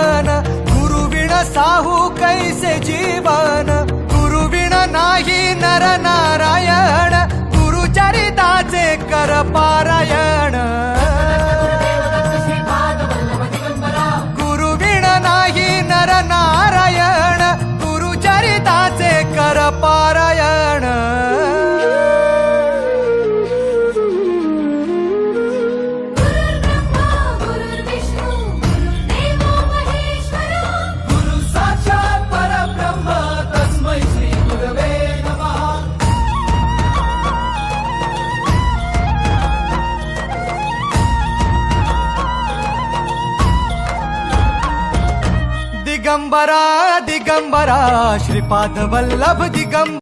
जीवन गुरुविण साहू कैसे जीवन गुरुविण नाही नर नारायण गुरुचरिताचे कर पारायण गुरुविण नाही नर नारायण गुरुचरिताचे कर पारायण दिगंबरा दिगंबरा श्रीपाद वल्लभ दिगंबरा